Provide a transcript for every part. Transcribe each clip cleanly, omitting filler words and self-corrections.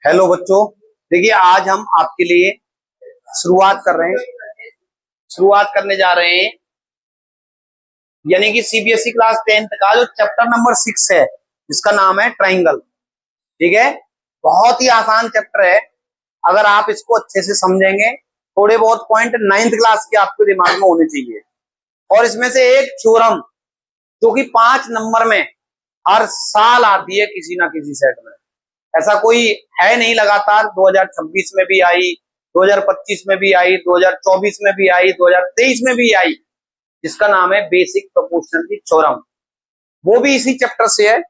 Hello बच्चों। देखिए आज हम आपके लिए शुरुआत कर रहे हैं शुरुआत करने जा रहे हैं यानी कि सीबीएसई क्लास 10th का जो चैप्टर नंबर 6 है जिसका नाम है ट्राइंगल। ठीक है, बहुत ही आसान चैप्टर है। अगर आप इसको अच्छे से समझेंगे थोड़े बहुत पॉइंट 9th क्लास के आपके दिमाग में होने चाहिए। और इसमें से एक थ्योरम जो कि 5 नंबर में हर साल आती है किसी ना किसी सेट में, ऐसा कोई है नहीं। लगातार 2026 में भी आई, 2025 में भी आई, 2024 में भी आई, 2023 में भी आई, जिसका नाम है बेसिक प्रोपोर्शनल थ्योरम। वो भी इसी चैप्टर से है,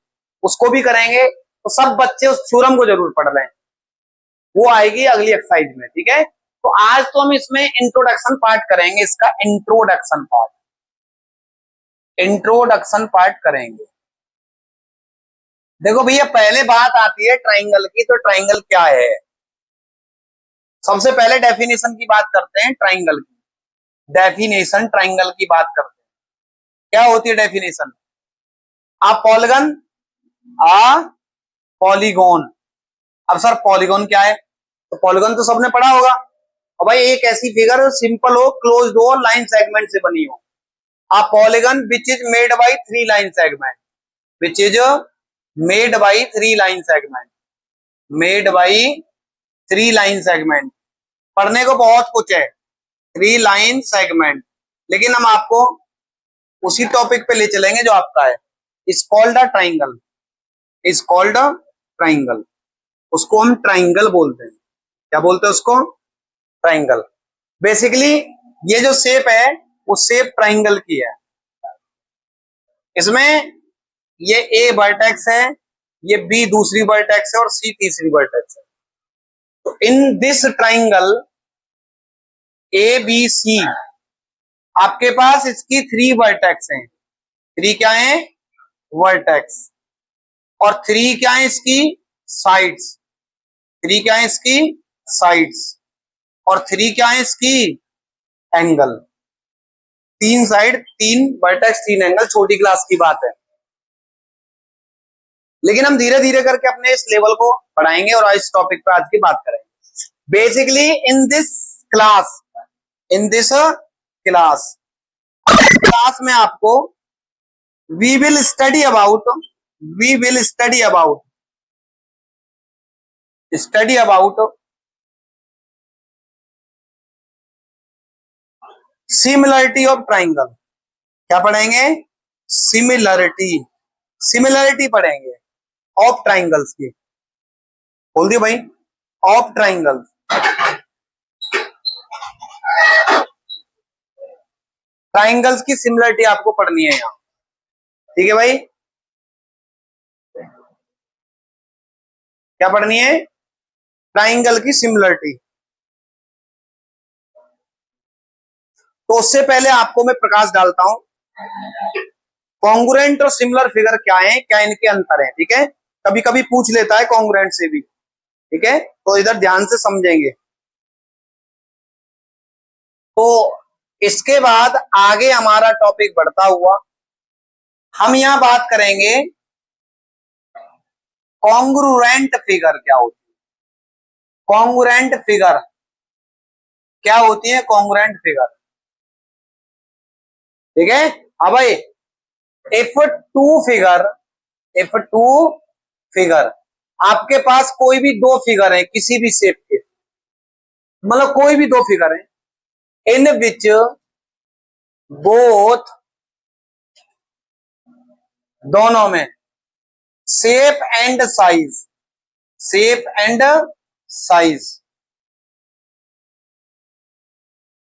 उसको भी करेंगे। तो सब बच्चे उस थ्योरम को जरूर पढ़ लें, वो आएगी अगली एक्सरसाइज में। ठीक है, तो आज तो हम इसमें इंट्रोडक्शन पार्ट करेंगे, इसका इंट्रोडक्शन पार्ट करेंगे। देखो भैया, पहले बात आती है ट्राइंगल की। तो ट्राइंगल क्या है, सबसे पहले डेफिनेशन की बात करते हैं। ट्राइंगल की डेफिनेशन, ट्राइंगल की बात करते हैं। क्या होती है डेफिनेशन? आ पॉलीगन, आ पॉलीगोन। अब सर पॉलीगोन क्या है? तो पॉलीगन तो सबने पढ़ा होगा। और भाई एक ऐसी फिगर सिंपल हो, क्लोज्ड हो, लाइन सेगमेंट से बनी हो। A polygon which is made by 3 line segment, which is made by 3 line segment, made by 3 line segment. पढ़ने को बहुत कुछ है, 3 लाइन सेगमेंट, लेकिन हम आपको उसी टॉपिक पे ले चलेंगे जो आपका है। Is called a triangle, is called a triangle. उसको हम ट्राइंगल बोलते हैं। क्या बोलते हैं उसको? ट्राइंगल। बेसिकली ये जो शेप है वो शेप ट्राइंगल की है। इसमें ये ए वर्टेक्स है, ये बी दूसरी वर्टेक्स है और सी तीसरी वर्टेक्स है। तो in this triangle A B C, आपके पास इसकी 3 वर्टेक्स हैं। 3 क्या है? वर्टेक्स। और 3 क्या है इसकी? साइड्स। 3 क्या है इसकी? साइड्स। और 3 क्या है इसकी? एंगल। 3 side, 3 vertex, 3 angle. छोटी क्लास की बात है, लेकिन हम धीरे धीरे करके अपने इस लेवल को बढ़ाएंगे और इस टॉपिक पर आज की बात करेंगे। Basically in this class, in this class में आपको we will study about similarity of triangle. क्या पढ़ेंगे? सिमिलरिटी पढ़ेंगे ऑफ ट्राइंगल्स की। बोल दियो भाई, ऑफ ट्राइंगल्स। ट्राइंगल्स की सिमिलरिटी आपको पढ़नी है यहाँ। ठीक है भाई, क्या पढ़नी है? ट्राइंगल की सिमिलरिटी। तो उससे पहले आपको मैं प्रकाश डालता हूं, कॉन्ग्रुएंट और सिमिलर फिगर क्या है, क्या इनके अंतर है। ठीक है, कभी कभी पूछ लेता है कॉन्ग्रुएंट से भी। ठीक है, तो इधर ध्यान से समझेंगे। तो इसके बाद आगे हमारा टॉपिक बढ़ता हुआ हम यहां बात करेंगे कॉन्ग्रुएंट फिगर क्या होती है। कॉन्ग्रुएंट फिगर क्या होती है? Congruent figure. ठीक है, अब भाई इफ टू फिगर आपके पास कोई भी 2 फिगर है किसी भी शेप के, मतलब कोई भी 2 फिगर है, इन विच बोथ, दोनों में shape and size,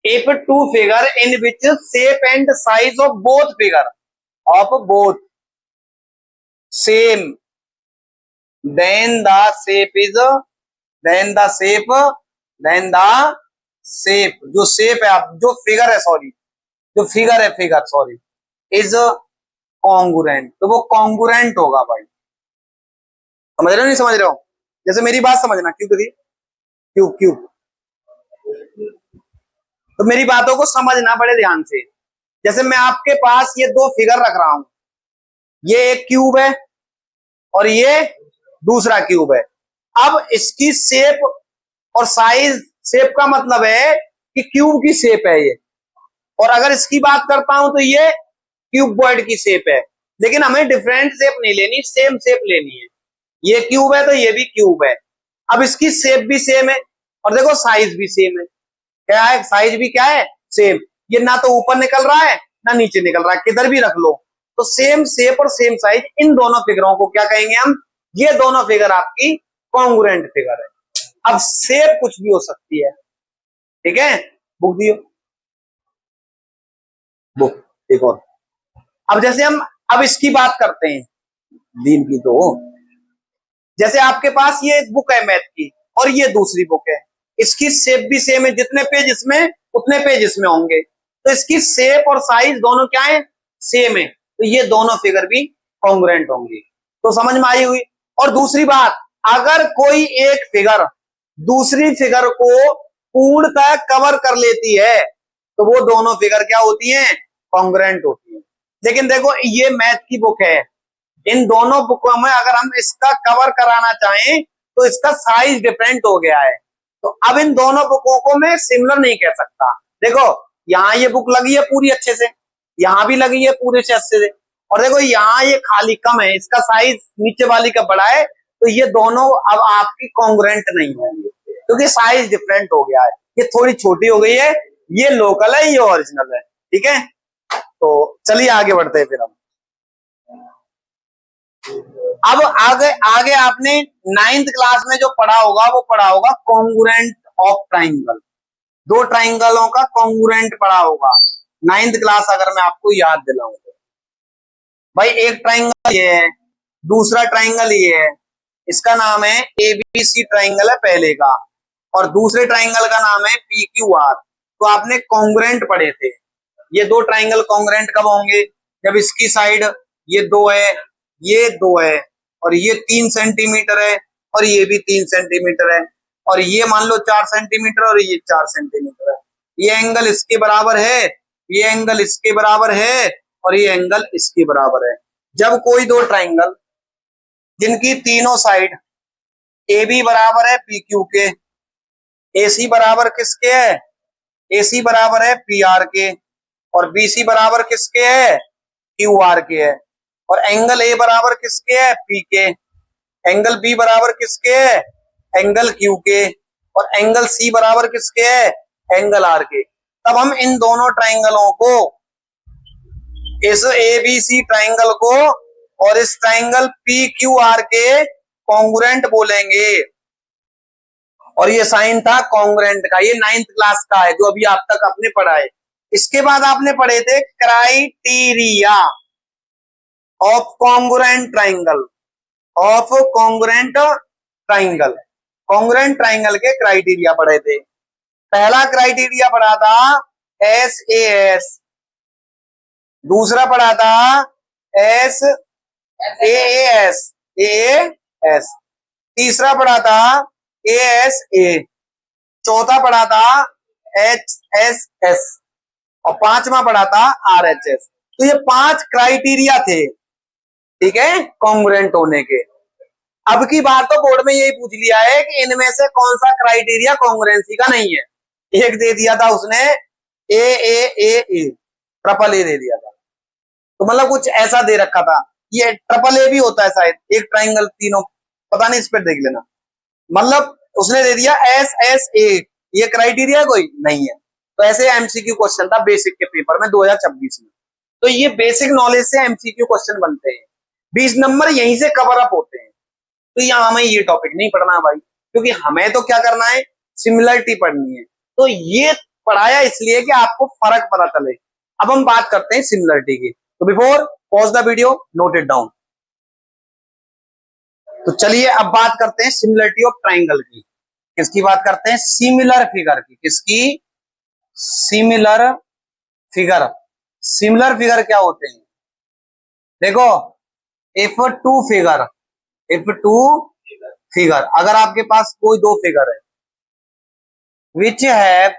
if two figure in which shape and size of both same, then the shape जो शेप है, जो फिगर है सॉरी इज कॉन्ग्रुएंट। तो वो कॉन्ग्रुएंट होगा भाई। समझ रहे हो नहीं समझ रहे हो? जैसे मेरी बात समझना, क्यों तो मेरी बातों को समझना बड़े ध्यान से। जैसे मैं आपके पास ये 2 फिगर रख रहा हूं, ये एक क्यूब है और ये दूसरा क्यूब है। अब इसकी शेप और साइज, शेप का मतलब है कि क्यूब की शेप है ये, और अगर इसकी बात करता हूं तो ये क्यूबॉइड की शेप है। लेकिन हमें डिफरेंट शेप नहीं लेनी, सेम शेप लेनी है। ये क्यूब है तो ये भी क्यूब है। अब इसकी शेप भी सेम है और देखो साइज भी सेम है। क्या है, साइज भी क्या है, सेम। ये ना तो ऊपर निकल रहा है ना नीचे निकल रहा है, किधर भी रख लो तो सेम शेप और सेम साइज। इन दोनों फिगरों को क्या कहेंगे हम, ये दोनों फिगर आपकी कॉन्ग्रुएंट फिगर है। अब शेप कुछ भी हो सकती है, ठीक है। बुक दियो, बुक एक और। अब जैसे हम अब इसकी बात करते हैं दिन की, तो जैसे आपके पास ये एक बुक है मैथ की और ये दूसरी बुक है, इसकी शेप भी सेम है, जितने पेज इसमें उतने पेज इसमें होंगे, तो इसकी शेप और साइज दोनों क्या है, सेम है, तो ये दोनों फिगर भी कॉन्ग्रुएंट होंगी। तो समझ में आई हुई। और दूसरी बात, अगर कोई एक फिगर दूसरी फिगर को पूर्णतः कवर कर लेती है तो वो दोनों फिगर क्या होती हैं, कॉन्ग्रुएंट होती है। लेकिन देखो ये मैथ की बुक है, इन दोनों बुकों में अगर हम इसका कवर कराना चाहें तो इसका साइज डिफरेंट हो गया है, तो अब इन दोनों बुकों को मैं सिमिलर नहीं कह सकता। देखो यहाँ ये बुक लगी है पूरी अच्छे से, यहाँ भी लगी है पूरे से अच्छे से, और देखो यहाँ ये खाली कम है, इसका साइज नीचे वाली का बड़ा है, तो ये दोनों अब आपकी कॉन्ग्रुएंट नहीं होंगे क्योंकि साइज डिफरेंट हो गया है। ये थोड़ी छोटी हो गई है, ये लोकल है, ये ओरिजिनल है, ठीक है। तो चलिए आगे बढ़ते हैं फिर हम। अब आगे आगे आपने नाइन्थ क्लास में जो पढ़ा होगा वो पढ़ा होगा कॉन्ग्रुएंट ऑफ ट्राइंगल। दो ट्राइंगलों का कॉन्ग्रुएंट पढ़ा होगा नाइन्थ क्लास, अगर मैं आपको याद दिलाऊं तो। भाई एक ट्राइंगल ये है, दूसरा ट्राइंगल ये है, इसका नाम है एबीसी ट्राइंगल है पहले का, और दूसरे ट्राइंगल का नाम है पीक्यूआर। तो आपने कॉन्ग्रुएंट पढ़े थे। ये दो ट्राइंगल कॉन्ग्रुएंट कब होंगे, जब इसकी साइड ये दो है, ये दो है, और ये 3 सेंटीमीटर है, और ये भी 3 सेंटीमीटर है, और ये मान लो 4 सेंटीमीटर और ये 4 सेंटीमीटर है। ये एंगल इसके बराबर है, ये एंगल इसके बराबर है, और ये एंगल इसके बराबर है। जब कोई दो ट्राइंगल जिनकी तीनों साइड ए बी बराबर है पी क्यू के, ए सी बराबर किसके है, ए सी बराबर है पी आर के, और बी सी बराबर किसके है, क्यू आर के है, और एंगल ए बराबर किसके है, पी के, एंगल बी बराबर किसके है, एंगल क्यू के, और एंगल सी बराबर किसके है, एंगल आर के। तब हम इन दोनों ट्राइंगलों को, इस ए बी सी ट्राइंगल को और इस ट्राइंगल पी क्यू आर के कॉन्ग्रुएंट बोलेंगे। और ये साइन था कॉन्ग्रुएंट का, ये नाइन्थ क्लास का है जो अभी आप तक आपने पढ़ा है। इसके बाद आपने पढ़े थे criteria of congruent triangle, of congruent triangle, congruent triangle के क्राइटेरिया पढ़े थे। पहला क्राइटेरिया पढ़ा था एस ए एस, दूसरा पढ़ा था S A S, A S, तीसरा पढ़ा था ए एस ए, चौथा पढ़ा था एच एस एस, और पांचवा पढ़ा था आर एच एस। तो ये 5 क्राइटेरिया थे, ठीक है, कॉन्ग्रुएंट होने के। अब की बार तो बोर्ड में यही पूछ लिया है कि इनमें से कौन सा क्राइटेरिया कॉन्ग्रुएंसी का नहीं है। एक दे दिया था उसने ए ट्रिपल ए दे दिया था, तो मतलब कुछ ऐसा दे रखा था। ये ट्रिपल ए भी होता है शायद, एक ट्राइंगल तीनों, पता नहीं, इस पर देख लेना। मतलब उसने दे दिया एस एस ए, ये क्राइटेरिया कोई नहीं है। तो ऐसे एमसीक्यू क्वेश्चन था बेसिक के पेपर में 2026 में। तो ये बेसिक नॉलेज से एमसीक्यू क्वेश्चन बनते हैं, 20 नंबर यहीं से कवर अप होते हैं। तो यहाँ हमें ये टॉपिक नहीं पढ़ना भाई, क्योंकि हमें तो क्या करना है, सिमिलरिटी पढ़नी है। तो ये पढ़ाया इसलिए कि आपको फर्क पता चले। अब हम बात करते हैं सिमिलरिटी की। तो before pause the video, note it down. तो चलिए अब बात करते हैं सिमिलरिटी ऑफ ट्राइंगल की। किसकी बात करते हैं, सिमिलर फिगर की। किसकी, सिमिलर फिगर। सिमिलर फिगर क्या होते हैं, देखो, if two figure, if two figure, अगर आपके पास कोई दो फिगर है which have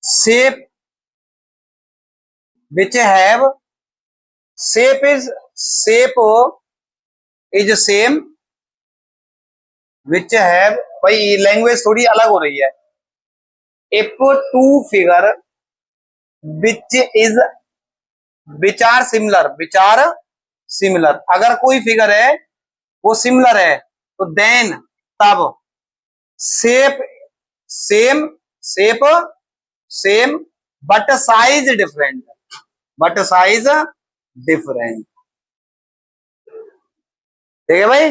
shape, which have shape is shape is same which have, भाई लैंग्वेज थोड़ी अलग हो रही है। If two figure which is, विचार सिमिलर, विचार सिमिलर, अगर कोई फिगर है वो सिमिलर है तो देन, तब, shape same, shape same but size different, but size different. ठीक है भाई,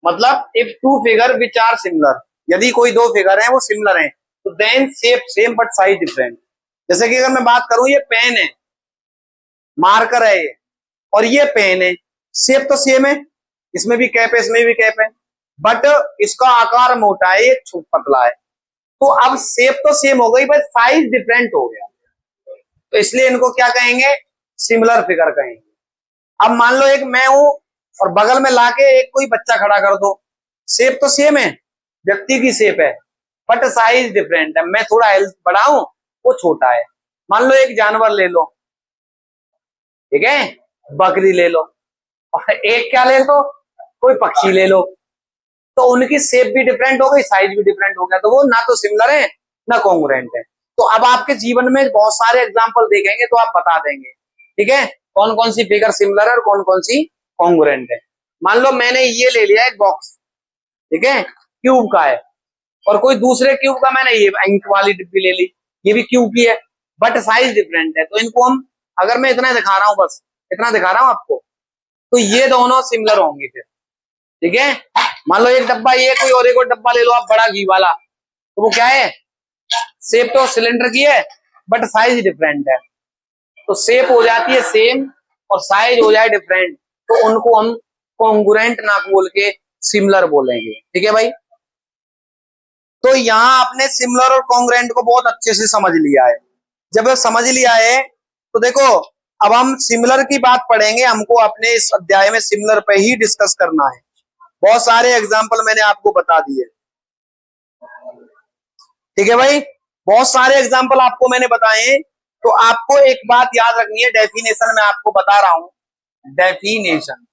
मतलब if two figure which are similar, यदि कोई दो फिगर है वो सिमिलर है तो then shape same but size different. जैसे कि अगर मैं बात करूं, ये पेन है, मार्कर है ये, और ये पेन है, शेप तो सेम है, इसमें भी कैप है इसमें भी कैप है, बट इसका आकार मोटा है, ये पतला है। तो अब शेप तो सेम हो गई बट साइज डिफरेंट हो गया, तो इसलिए इनको क्या कहेंगे, सिमिलर फिगर कहेंगे। अब मान लो एक मैं हूं और बगल में लाके एक कोई बच्चा खड़ा कर दो, शेप तो सेम है, व्यक्ति की शेप है, बट साइज डिफरेंट है, मैं थोड़ा हेल्थ बड़ा हूं वो छोटा है। मान लो एक जानवर ले लो, ठीक है, बकरी ले लो, और एक क्या ले लो, कोई पक्षी ले लो, तो उनकी शेप भी डिफरेंट हो गई, साइज भी डिफरेंट हो गया, तो वो ना तो सिमिलर है ना कॉन्ग्रुएंट है। तो अब आपके जीवन में बहुत सारे एग्जाम्पल देखेंगे तो आप बता देंगे, ठीक है, कौन कौन सी फिगर सिमिलर है और कौन कौन सी कॉन्ग्रुएंट है। मान लो मैंने ये ले लिया एक बॉक्स, ठीक है, क्यूब का है, और कोई दूसरे क्यूब का मैंने ये इंक वाली डिब्बी ले ली, ये भी क्यूब की है, बट साइज डिफरेंट है, तो इनको हम, अगर मैं इतना दिखा रहा हूं, बस इतना दिखा रहा हूं आपको, तो ये दोनों सिमिलर होंगे फिर, ठीक है। मान लो एक डब्बा ये कोई और एक और डब्बा ले लो आप, बड़ा घी वाला, तो वो क्या है, शेप तो सिलेंडर की है बट साइज डिफरेंट है, तो शेप हो जाती है सेम और साइज हो जाए डिफरेंट, तो उनको हम कॉन्ग्रुएंट ना बोल के सिमिलर बोलेंगे, ठीक है भाई। तो यहाँ आपने सिमिलर और कॉन्ग्रुएंट को बहुत अच्छे से समझ लिया है। जब समझ लिया है तो देखो, अब हम सिमिलर की बात पढ़ेंगे, हमको अपने इस अध्याय में सिमिलर पे ही डिस्कस करना है। बहुत सारे एग्जाम्पल मैंने आपको बता दिए, ठीक है भाई, बहुत सारे एग्जाम्पल आपको मैंने बताए। तो आपको एक बात याद रखनी है, डेफिनेशन में आपको बता रहा हूं, डेफिनेशन,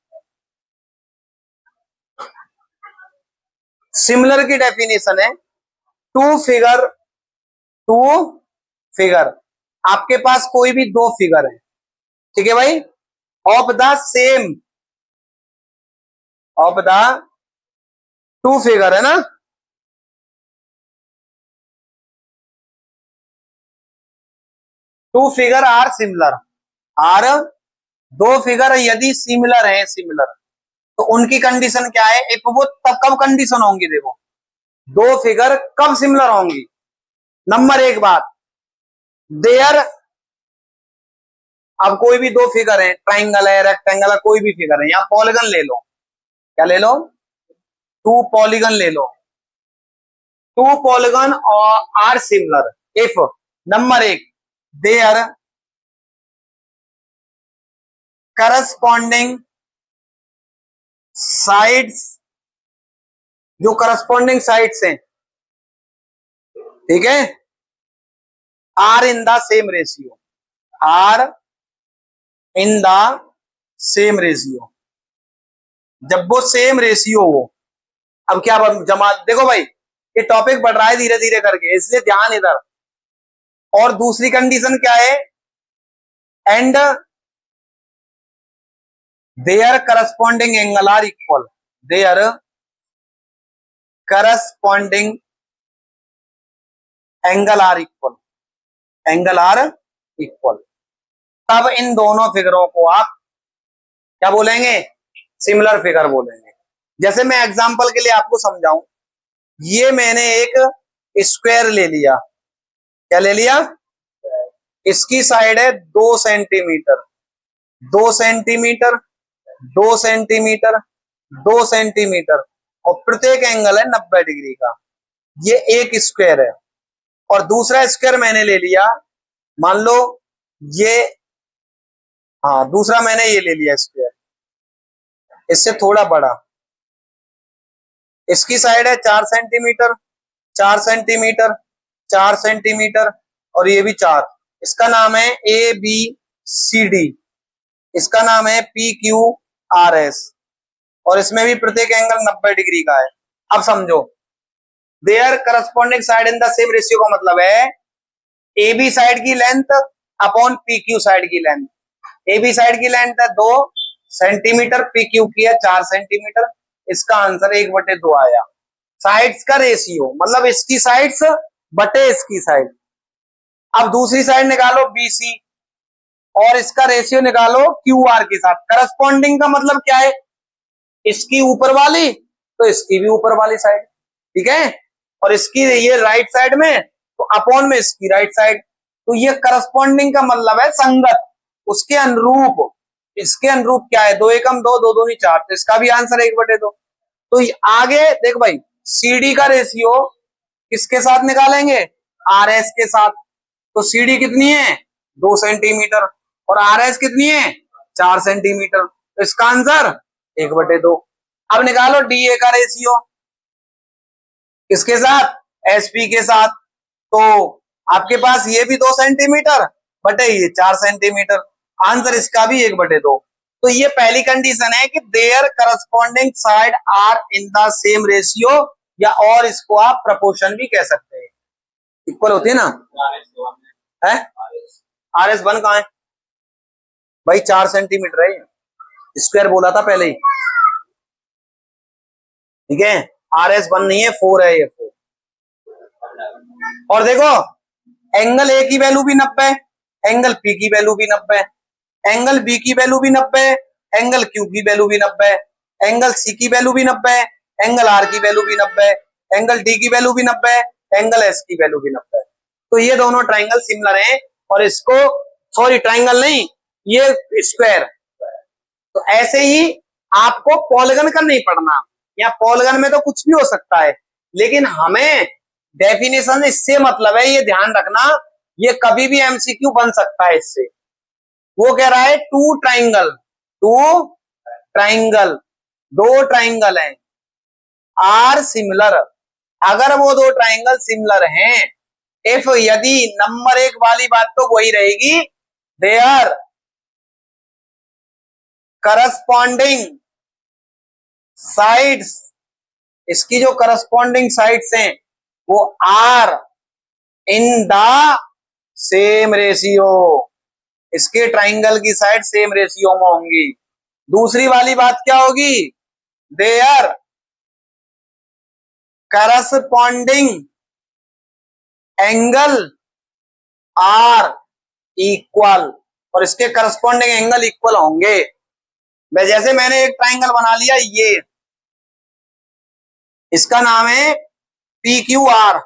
सिमिलर की डेफिनेशन है, टू फिगर, टू फिगर, आपके पास कोई भी दो फिगर है, ठीक है भाई, of the same, of the two figure है ना, two figure are similar, are, दो फिगर यदि सिमिलर है, सिमिलर, तो उनकी कंडीशन क्या है, इफ वो तब कब कंडीशन होंगी, देखो दो फिगर कब सिमिलर होंगी। नंबर एक बात, देयर, अब कोई भी दो फिगर है, ट्राइंगल है, रेक्टेंगल है, कोई भी फिगर है, या पॉलीगन ले लो, क्या ले लो, टू पॉलीगन ले लो, टू पॉलीगन और आर सिमिलर इफ, नंबर एक, देयर करस्पॉन्डिंग साइड्स, जो करस्पॉन्डिंग साइड्स हैं, ठीक है, are in the same ratio, are in the same ratio, जब वो सेम रेशियो हो। अब क्या जमा, देखो भाई ये टॉपिक बढ़ रहा है धीरे धीरे करके, इसलिए ध्यान इधर। और दूसरी कंडीशन क्या है, and their corresponding angle are equal, their corresponding angle are equal, angle are equal, तब इन दोनों फिगरों को आप क्या बोलेंगे, सिमिलर फिगर बोलेंगे। जैसे मैं एग्जांपल के लिए आपको समझाऊं, ये मैंने एक स्क्वायर ले लिया, क्या ले लिया, इसकी साइड है 2 सेंटीमीटर, 2 सेंटीमीटर, 2 सेंटीमीटर, 2 सेंटीमीटर, और प्रत्येक एंगल है 90 डिग्री का, ये एक स्क्वायर है। और दूसरा स्क्वायर मैंने ले लिया, मान लो ये, हाँ दूसरा मैंने ये ले लिया स्क्वायर, इससे थोड़ा बड़ा, इसकी साइड है 4 सेंटीमीटर, 4 सेंटीमीटर, 4 सेंटीमीटर, और ये भी 4, इसका नाम है ए बी सी डी, इसका नाम है पी क्यू आर एस, और इसमें भी प्रत्येक एंगल 90 डिग्री का है। अब समझो, there corresponding side in the same ratio का मतलब है ए बी साइड की length upon P Q side की लेंथ। ए बी साइड की लेंथ है 2 सेंटीमीटर, पी क्यू की है 4 सेंटीमीटर। इसका आंसर 1/2 आया। साइड्स का रेशियो मतलब इसकी साइड्स बटे इसकी साइड। अब दूसरी साइड निकालो BC और इसका रेशियो निकालो QR के साथ। करस्पॉन्डिंग का मतलब क्या है, इसकी ऊपर वाली तो इसकी भी ऊपर वाली साइड, ठीक है, और इसकी ये राइट साइड में तो अपॉन में इसकी राइट साइड। तो ये करस्पॉन्डिंग का मतलब है संगत, उसके अनुरूप। इसके अनुरूप क्या है, 2 एकम 2, 2 दूनी 4, तो इसका भी आंसर 1/2। तो आगे देख भाई, CD का रेशियो किसके साथ निकालेंगे, RS के साथ। तो CD कितनी है 2 सेंटीमीटर और RS कितनी है 4 सेंटीमीटर। तो इसका आंसर 1/2। अब निकालो DA का रेशियो किसके साथ, SP के साथ। तो आपके पास ये भी 2 सेंटीमीटर बटे ये 4 सेंटीमीटर, आंसर इसका भी 1/2। तो ये पहली कंडीशन है कि their corresponding side are in the same ratio, या और इसको आप प्रपोर्शन भी कह सकते हैं, इक्वल होती है ना। है RS1 कहाँ है भाई, 4 सेंटीमीटर है, स्क्वायर बोला था पहले ही, ठीक है। RS1 नहीं है, 4 है, ये 4। और देखो एंगल ए की वैल्यू भी 90, एंगल पी की वैल्यू भी 90, एंगल बी की वैल्यू भी 90, एंगल क्यू की वैल्यू भी 90, एंगल सी की वैल्यू भी 90, एंगल आर की वैल्यू भी 90, एंगल डी की वैल्यू भी 90, एंगल एस की वैल्यू भी 90। तो ये दोनों ट्राइंगल सिमिलर हैं और इसको, सॉरी ट्राइंगल नहीं, ये स्क्वायर। तो ऐसे ही आपको पॉलीगन का नहीं पढ़ना, या पॉलीगन में तो कुछ भी हो सकता है, लेकिन हमें डेफिनेशन इससे मतलब है, ये ध्यान रखना, ये कभी भी MCQ बन सकता है इससे। वो कह रहा है टू ट्राइंगल, दो ट्राइंगल हैं, आर सिमिलर। अगर वो दो ट्राइंगल सिमिलर हैं, इफ यदि नंबर 1 वाली बात तो वही रहेगी, देयर करस्पॉन्डिंग साइड्स, इसकी जो करस्पॉन्डिंग साइड्स हैं वो are in the same ratio, इसके ट्राइंगल की साइड सेम रेशियो में होंगी। दूसरी वाली बात क्या होगी, their corresponding angle are equal, और इसके करस्पॉन्डिंग एंगल इक्वल होंगे। जैसे मैंने एक ट्राइंगल बना लिया, ये इसका नाम है PQR,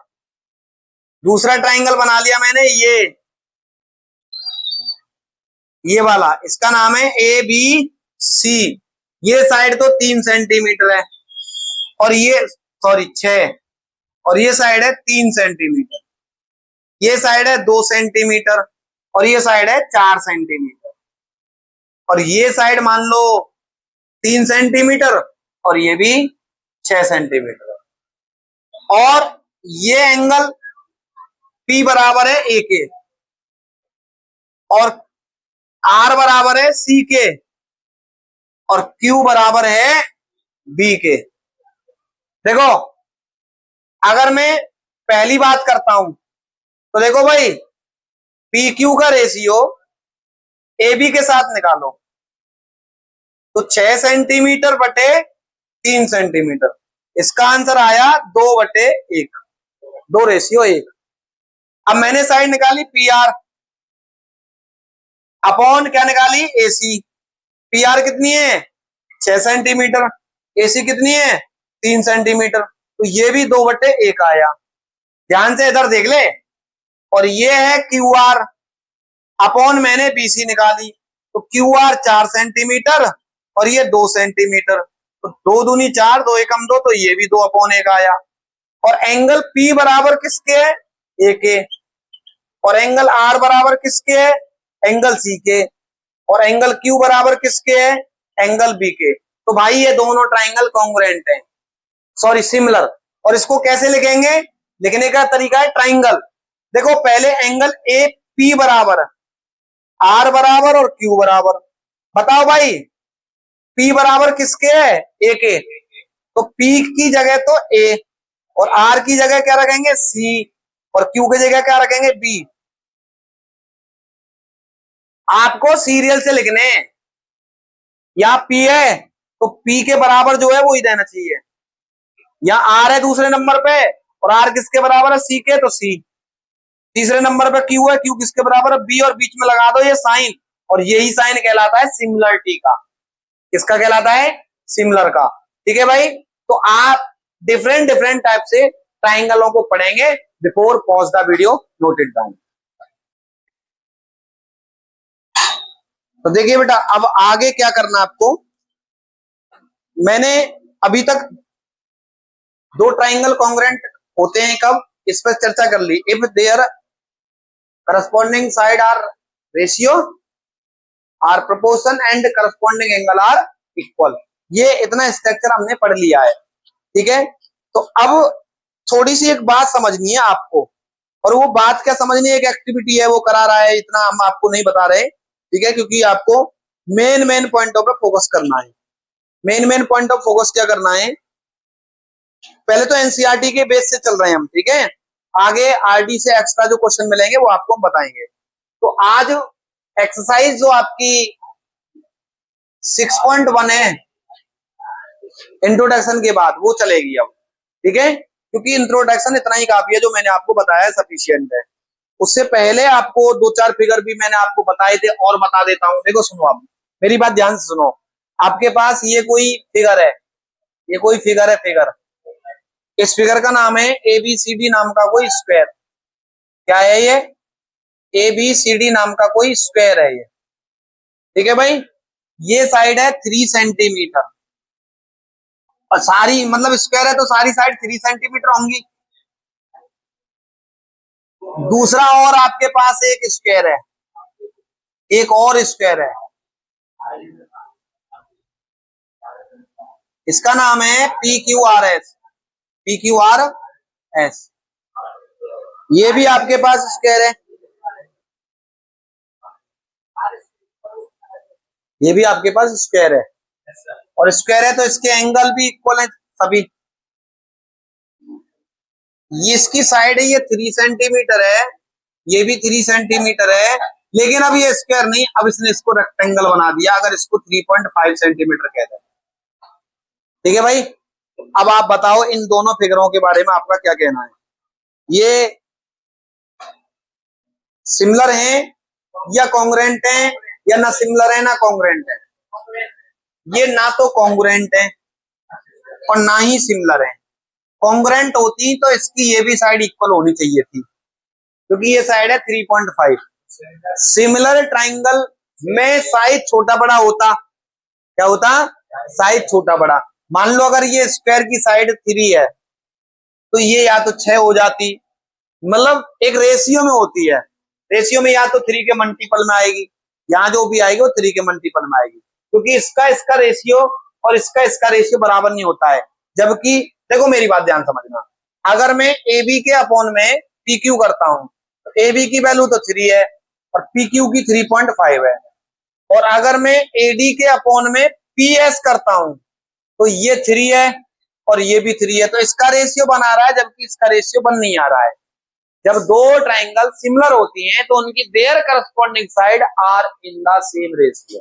दूसरा ट्राइंगल बना लिया मैंने ये वाला, इसका नाम है ABC। ये साइड तो 3 सेंटीमीटर है और ये, सॉरी 6, और ये साइड है 3 सेंटीमीटर, ये साइड है 2 सेंटीमीटर और ये साइड है 4 सेंटीमीटर, और ये साइड मान लो 3 सेंटीमीटर और ये भी 6 सेंटीमीटर, और ये एंगल P बराबर है A के और R बराबर है C के और Q बराबर है B के। देखो अगर मैं पहली बात करता हूं तो देखो भाई, PQ का रेशियो AB के साथ निकालो तो 6 सेंटीमीटर बटे 3 सेंटीमीटर, इसका आंसर आया 2/1, 2 रेशियो 1। अब मैंने साइड निकाली PR अपॉन क्या निकाली AC। PR कितनी है 6 सेंटीमीटर, AC कितनी है 3 सेंटीमीटर, तो ये भी 2/1 आया। ध्यान से इधर देख ले, और ये है QR अपॉन मैंने BC निकाली, तो QR 4 सेंटीमीटर और ये 2 सेंटीमीटर, तो 2 दूनी 4, 2 एकम 2, तो ये भी 2/1 आया। और एंगल P बराबर किसके है A के, और एंगल R बराबर किसके है एंगल C के, और एंगल Q बराबर किसके है एंगल B के। तो भाई ये दोनों ट्राइंगल कॉन्ग्रुएंट हैं, सॉरी सिमिलर। और इसको कैसे लिखेंगे, लिखने का तरीका है ट्राइंगल। देखो पहले एंगल AP बराबर, R बराबर और Q बराबर। बताओ भाई P बराबर किसके है, A के, तो P की जगह तो A और R की जगह क्या रखेंगे, C और Q की जगह क्या रखेंगे, B। आपको सीरियल से लिखने हैं, या P है तो P के बराबर जो है वो ही देना चाहिए, या R है दूसरे नंबर पे और R किसके बराबर है, C के, तो C। तीसरे नंबर पे Q है, Q किसके बराबर है, B, और बीच में लगा दो ये साइन, और यही साइन कहलाता है सिमिलरिटी का। किसका कहलाता है, सिमिलर का। ठीक है भाई, तो आप डिफरेंट डिफरेंट टाइप से ट्राइंगलों को पढ़ेंगे। Before pause the video, note it down. तो देखिए बेटा, अब आगे क्या करना है आपको। मैंने अभी तक दो ट्राइंगल कॉन्ग्रुएंट होते हैं कब, इस पर चर्चा कर ली। If there corresponding side are ratio are proportion and corresponding angle are equal. ये इतना स्ट्रक्चर हमने पढ़ लिया है। ठीक है, तो अब थोड़ी सी एक बात समझनी है आपको, और वो बात क्या समझनी है, एक एक्टिविटी है वो करा रहा है, इतना हम आपको नहीं बता रहे। ठीक है, क्योंकि आपको मेन मेन पॉइंटों पे फोकस करना है। Main main point of focus क्या करना है, पहले तो एनसीईआरटी के बेस से चल रहे हैं हम। ठीक है, आगे आरडी से एक्स्ट्रा जो क्वेश्चन मिलेंगे वो आपको हम बताएंगे। तो आज एक्सरसाइज जो आपकी 6.1 है इंट्रोडक्शन के बाद, वो चलेगी अब। ठीक है, क्योंकि इंट्रोडक्शन इतना ही काफी है, जो मैंने आपको बताया है सफिशियंट है। उससे पहले आपको दो चार फिगर भी मैंने आपको बताए थे और बता देता हूं। देखो सुनो, आप मेरी बात ध्यान से सुनो। आपके पास ये कोई फिगर है, ये कोई फिगर है, फिगर, इस फिगर का नाम है एबीसीडी नाम का कोई स्क्वायर। क्या है ये, एबीसीडी नाम का कोई स्क्वायर है ये। ठीक है भाई, ये साइड है 3 सेंटीमीटर, और सारी मतलब स्क्वायर है तो सारी साइड 3 सेंटीमीटर होंगी। दूसरा और आपके पास एक स्क्वायर है, एक और स्क्वायर है, इसका नाम है P Q R S, P Q R S. ये भी आपके पास स्क्वायर है, ये भी आपके पास स्क्वायर है, और स्क्वायर है तो इसके एंगल भी इक्वल है सभी। ये इसकी साइड है, ये 3 सेंटीमीटर है, ये भी 3 सेंटीमीटर है, लेकिन अब ये स्क्वायर नहीं, अब इसने इसको रेक्टेंगल बना दिया, अगर इसको 3.5 सेंटीमीटर कहते हैं। ठीक है भाई, अब आप बताओ इन दोनों फिगरों के बारे में आपका क्या कहना है, ये सिमिलर हैं या कॉन्ग्रुएंट हैं, या ना सिमिलर है ना कॉन्ग्रुएंट है। ये ना तो कॉन्ग्रुएंट है और ना ही सिमिलर है। कॉन्ग्रुएंट होती तो इसकी ये भी साइड इक्वल होनी चाहिए थी, क्योंकि ये साइड है 3.5। सिमिलर ट्राइंगल में साइज छोटा बड़ा होता, क्या होता, साइज छोटा बड़ा। मान लो अगर ये स्क्वायर की साइड 3 है तो ये या तो 6 हो जाती, मतलब एक रेशियो में होती है, रेशियो में या तो 3 के मल्टीपल में आएगी, यहाँ जो भी आएगी वो 3 के मल्टीपल में आएगी, क्योंकि इसका इसका रेशियो और इसका रेशियो बराबर नहीं होता है। जबकि देखो मेरी बात ध्यान समझना, अगर मैं ए बी के अपॉन में पी क्यू करता हूं तो ए बी की वैल्यू तो 3 है और पी क्यू की 3.5 है, और अगर मैं ए डी के अपॉन में पी एस करता हूं तो ये 3 है और ये भी 3 है, तो इसका रेशियो बना रहा है जबकि इसका रेशियो बन नहीं आ रहा है। जब दो ट्राइंगल सिमिलर होती हैं तो उनकी their corresponding side are in the same ratio,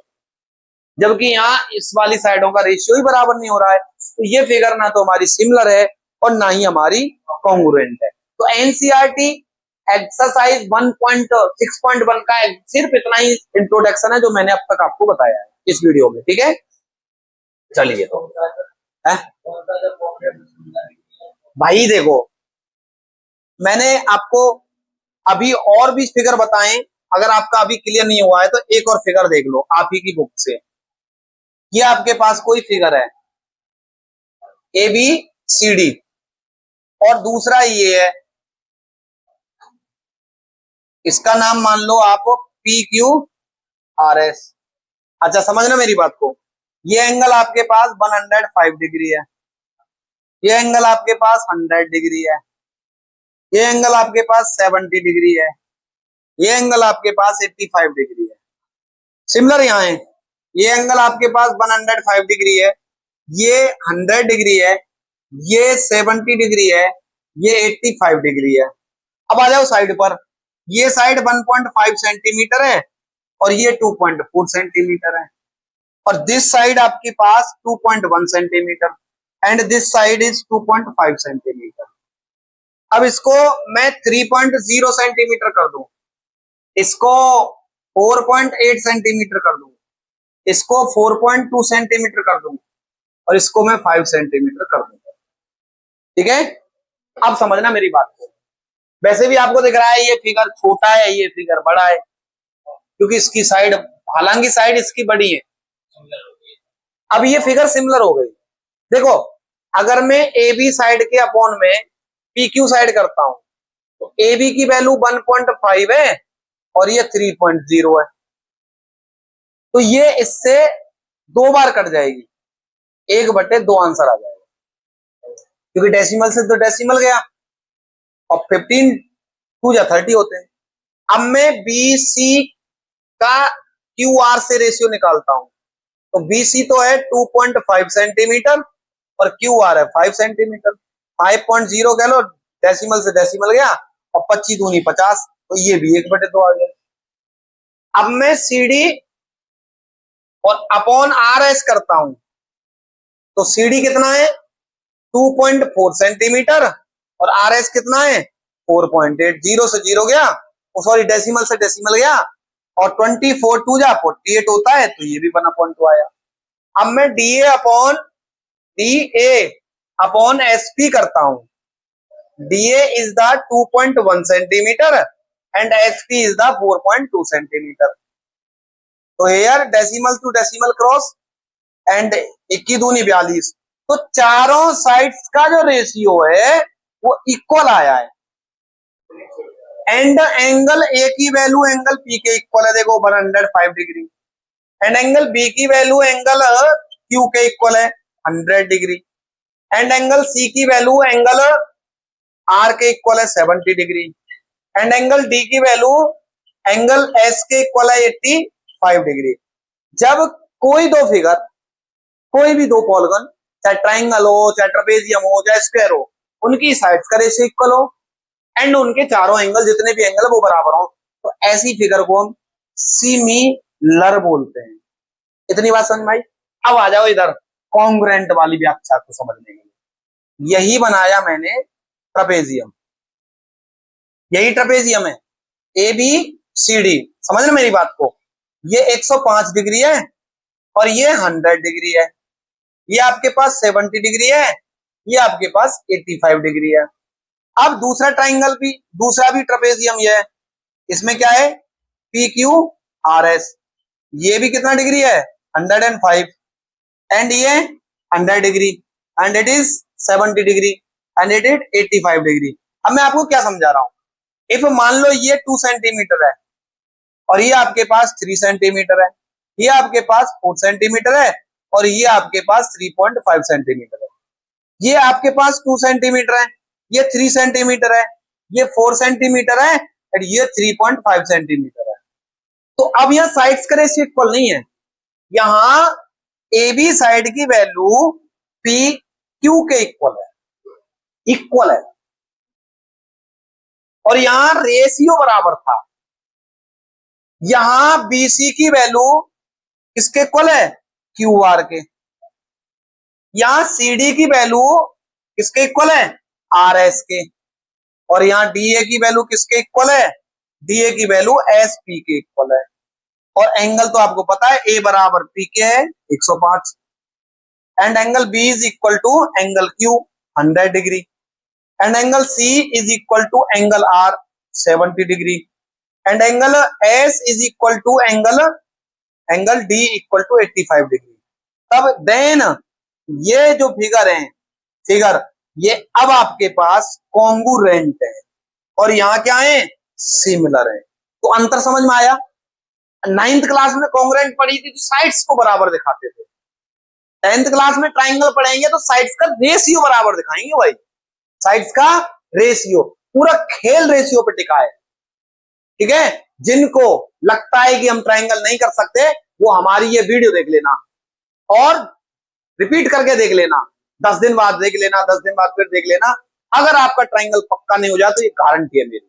जबकि यहाँ इस वाली साइडों का रेशियो ही बराबर नहीं हो रहा है, तो ये फिगर ना तो हमारी सिमिलर है और ना ही हमारी कॉन्ग्रुएंट है। तो एनसीईआरटी एक्सरसाइज 1.6.1 का सिर्फ इतना ही इंट्रोडक्शन है जो मैंने अब तक आपको बताया है इस वीडियो में। ठीक है, चलिए तो भाई देखो, मैंने आपको अभी और भी फिगर बताएं, अगर आपका अभी क्लियर नहीं हुआ है तो एक और फिगर देख लो आप ही की बुक से। ये आपके पास कोई फिगर है ए बी सी डी, और दूसरा ये है, इसका नाम मान लो आप पी क्यू आर एस। अच्छा समझना मेरी बात को, ये एंगल आपके पास 105 डिग्री है, ये एंगल आपके पास 100 डिग्री है, ये एंगल आपके पास 70 डिग्री है, ये एंगल आपके पास 85 डिग्री है। सिमिलर यहाँ है, ये एंगल आपके पास 105 डिग्री है, ये 100 डिग्री है, ये 70 डिग्री है, ये 85 डिग्री है। अब आ जाओ साइड पर, ये साइड 1.5 सेंटीमीटर है और ये 2.4 सेंटीमीटर है, और दिस साइड आपके पास 2.1 centimetre and this side is 2.5 centimetre. अब इसको मैं 3.0 सेंटीमीटर कर दूं, इसको 4.8 सेंटीमीटर कर दूं, इसको 4.2 सेंटीमीटर कर दूं और इसको मैं 5 सेंटीमीटर कर दूंगा। ठीक है, अब समझना मेरी बात को। वैसे भी आपको दिख रहा है ये फिगर छोटा है, ये फिगर बड़ा है, क्योंकि इसकी साइड, हालांकि साइड इसकी बड़ी है। अब ये फिगर सिमिलर हो गई। देखो, अगर मैं ए बी साइड के अपॉन में पी क्यू साइड करता हूं तो ए बी की वैल्यू 1.5 है और ये 3.0 है, तो ये इससे 2 बार कट जाएगी, 1/2 आंसर आ जाएगा, क्योंकि डेसिमल से तो डेसिमल गया और 15 2 या 30 होते हैं। अब मैं बी सी का क्यू आर से रेशियो निकालता हूं, तो बी सी तो है 2.5 सेंटीमीटर और क्यू आर है 5 सेंटीमीटर, 5.0 कह लो, डेसिमल से डेसिमल गया और 25 दूनी 50, तो ये भी 1/2 आ गया। अब मैं सी डी और अपॉन आर एस करता हूं, तो सी डी कितना है 2.4 सेंटीमीटर और आर एस कितना है 4.8, 0 से 0 गया, सॉरी डेसिमल से डेसिमल गया और 24 2 जा 48 होता है, तो ये भी 1/2 आया। अब मैं D A upon S P करता हूं, D A is the 2.1 centimetre and S P is the 4.2 centimetre. तो here decimal to decimal cross and 21 दूनी 42, तो चारों साइड्स का जो रेशियो है वो इक्वल आया है एंड एंगल ए की वैल्यू एंगल पी के इक्वल है, देखो 105 डिग्री, एंड एंगल बी की वैल्यू एंगल क्यू के इक्वल है 100 डिग्री, एंड एंगल सी की वैल्यू एंगल आर के इक्वल है 70 डिग्री, एंड एंगल डी की वैल्यू एंगल एस के इक्वल है 85 डिग्री। जब कोई दो फिगर, कोई भी दो पॉलीगन, चाहे ट्राइंगल हो, चाहे ट्रेपेजियम हो, चाहे स्क्वायर हो, उनकी साइड्स का रेशियो इक्वल हो एंड उनके चारों एंगल, जितने भी एंगल वो बराबर हो, तो ऐसी फिगर को हम सिमिलर बोलते हैं। इतनी बात समझ में आई? अब आ जाओ इधर कॉन्ग्रुएंट वाली व्याख्या को समझने के लिए। यही बनाया मैंने ट्रेपेजियम, यही ट्रेपेजियम है ए बी सी डी, समझ रहे मेरी बात को। ये 105 डिग्री है और ये 100 डिग्री है, ये आपके पास 70 डिग्री है, ये आपके पास 85 डिग्री है। अब दूसरा ट्राइंगल भी, दूसरा भी ट्रेपेजियम ये है, इसमें क्या है पी क्यू आर एस, ये भी कितना डिग्री है 105 एंड ये 100 degree and it is 70 degree and it is 85 degree. अब मैं आपको क्या समझा रहा हूं, इफ मान लो ये 2 सेंटीमीटर है और ये आपके पास 3 सेंटीमीटर है, ये आपके पास 4 सेंटीमीटर है और ये आपके पास 3.5 सेंटीमीटर है, ये आपके पास 2 सेंटीमीटर है, ये 3 सेंटीमीटर है, ये 4 सेंटीमीटर है और ये 3.5 सेंटीमीटर है। तो अब यहाँ साइड्स का रेशियो इक्वल नहीं है, यहाँ ए बी साइड की वैल्यू पी क्यू के इक्वल है और यहां रेशियो बराबर था। यहां बीसी की वैल्यू किसके इक्वल है क्यू आर के, यहां सीडी की वैल्यू किसके इक्वल है आर एस के, और यहां डीए की वैल्यू किसके इक्वल है डीए की वैल्यू एस पी के इक्वल है। और एंगल तो आपको पता है ए बराबर पी के है 105 and angle B is equal to angle Q 100 degree and angle C is equal to angle R 70 degree and angle S is equal to angle D equal to 85 degree. तब then ये जो figure ये अब आपके पास congruent है और यहाँ क्या है सिमिलर है। तो अंतर समझ में आया? 9th क्लास में कॉन्ग्रुएंट पढ़ी थी तो साइड्स को बराबर दिखाते थे, 10th क्लास में ट्राइंगल पढ़ेंगे तो साइड्स का रेशियो बराबर दिखाएंगे भाई, साइड्स का रेशियो, पूरा खेल रेशियो पे टिका है। ठीक है, जिनको लगता है कि हम ट्राइंगल नहीं कर सकते वो हमारी ये वीडियो देख लेना और रिपीट करके देख लेना, 10 दिन बाद देख लेना, 10 दिन बाद फिर देख लेना। अगर आपका ट्राइंगल पक्का नहीं हो जाए तो ये गारंटी है मेरी,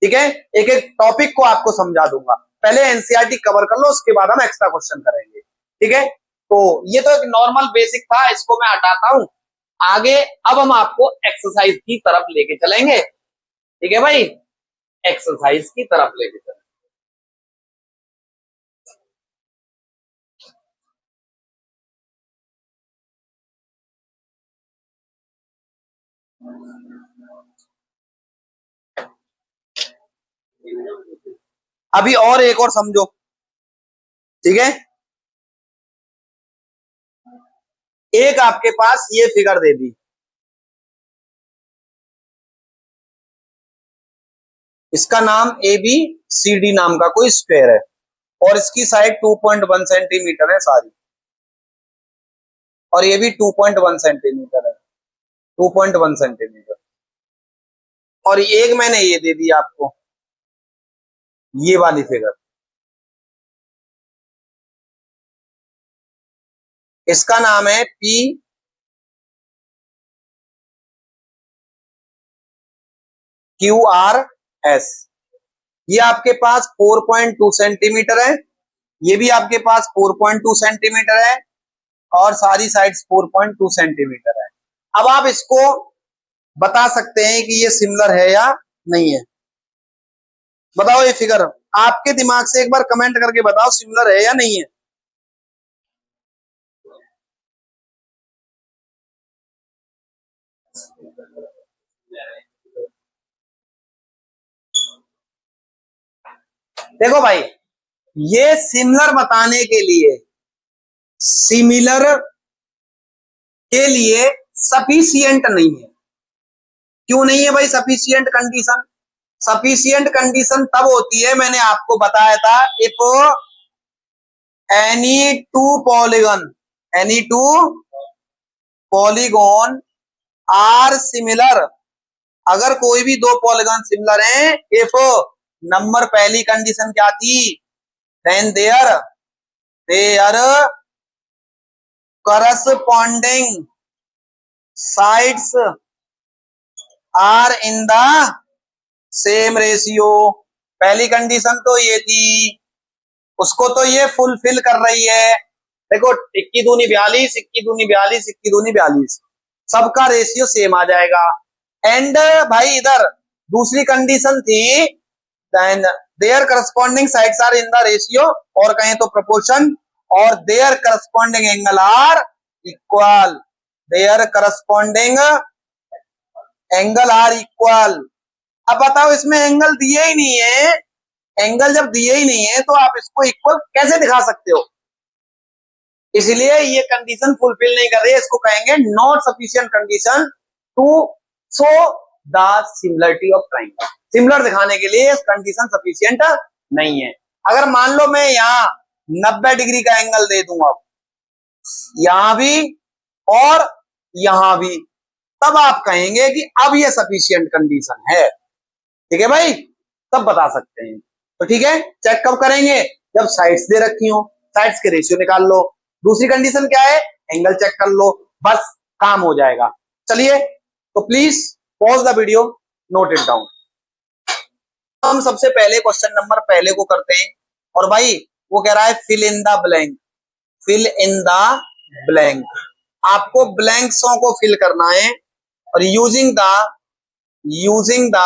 ठीक है। एक एक टॉपिक को आपको समझा दूंगा, पहले एनसीईआरटी कवर कर लो, उसके बाद हम एक्स्ट्रा क्वेश्चन करेंगे, ठीक है। तो ये तो एक नॉर्मल बेसिक था, इसको मैं हटाता हूं आगे। अब हम आपको एक्सरसाइज की तरफ लेके चलेंगे, ठीक है भाई, एक्सरसाइज की तरफ लेके चलेंगे। अभी और एक और समझो, ठीक है। एक आपके पास ये फिगर दे दी, इसका नाम ए बी सी डी नाम का कोई स्क्वायर है और इसकी साइड 2.1 सेंटीमीटर है सारी, और ये भी 2.1 सेंटीमीटर है, 2.1 सेंटीमीटर। और एक मैंने ये दे दी आपको, ये वाली फिगर, इसका नाम है पी क्यू आर एस। ये आपके पास 4.2 सेंटीमीटर है, ये भी आपके पास 4.2 सेंटीमीटर है, और सारी साइड्स 4.2 सेंटीमीटर है। अब आप इसको बता सकते हैं कि ये सिमिलर है या नहीं है। बताओ ये फिगर आपके दिमाग से एक बार कमेंट करके बताओ, सिमिलर है या नहीं है। देखो भाई, ये सिमिलर बताने के लिए, सिमिलर के लिए सफिशिएंट नहीं है। क्यों नहीं है भाई सफिशिएंट कंडीशन? सफिशिएंट कंडीशन तब होती है, मैंने आपको बताया था, if any two polygon, any two polygon are similar, अगर कोई भी दो पॉलीगॉन सिमिलर हैं, इफ नंबर, पहली कंडीशन क्या थी, then their corresponding sides are in the same ratio. पहली कंडीशन तो ये थी, उसको तो ये फुलफिल कर रही है। देखो, 21 दूनी 42, 21 दूनी 42, 21 दूनी 42, सबका रेशियो सेम आ जाएगा। एंड भाई इधर दूसरी कंडीशन थी, then their corresponding sides are in the ratio, और कहें तो प्रोपोर्शन, और their corresponding angle are equal, their corresponding angle are equal. अब बताओ, इसमें एंगल दिए ही नहीं है, एंगल जब दिए ही नहीं है तो आप इसको इक्वल कैसे दिखा सकते हो? इसलिए ये कंडीशन फुलफिल नहीं कर रही है, इसको कहेंगे not sufficient condition to show the similarity of triangle. Similar दिखाने के लिए कंडीशन सफिशिएंट नहीं है। अगर मान लो मैं यहाँ 90 डिग्री का एंगल दे दूंगा, यहां भी और यहां भी, तब आप कहेंगे कि अब ये सफिशिएंट कंडीशन है, ठीक है भाई, तब बता सकते हैं। तो ठीक है, चेक कब करेंगे, जब साइड्स दे रखी हो, साइड्स के रेशियो निकाल लो। दूसरी कंडीशन क्या है, एंगल चेक कर लो, बस काम हो जाएगा। चलिए, तो please pause the video, note it down. हम सबसे पहले क्वेश्चन नंबर पहले को करते हैं, और भाई वो कह रहा है fill in the blank, fill in the blank. आपको ब्लैंक्सों को फिल करना है, और यूजिंग द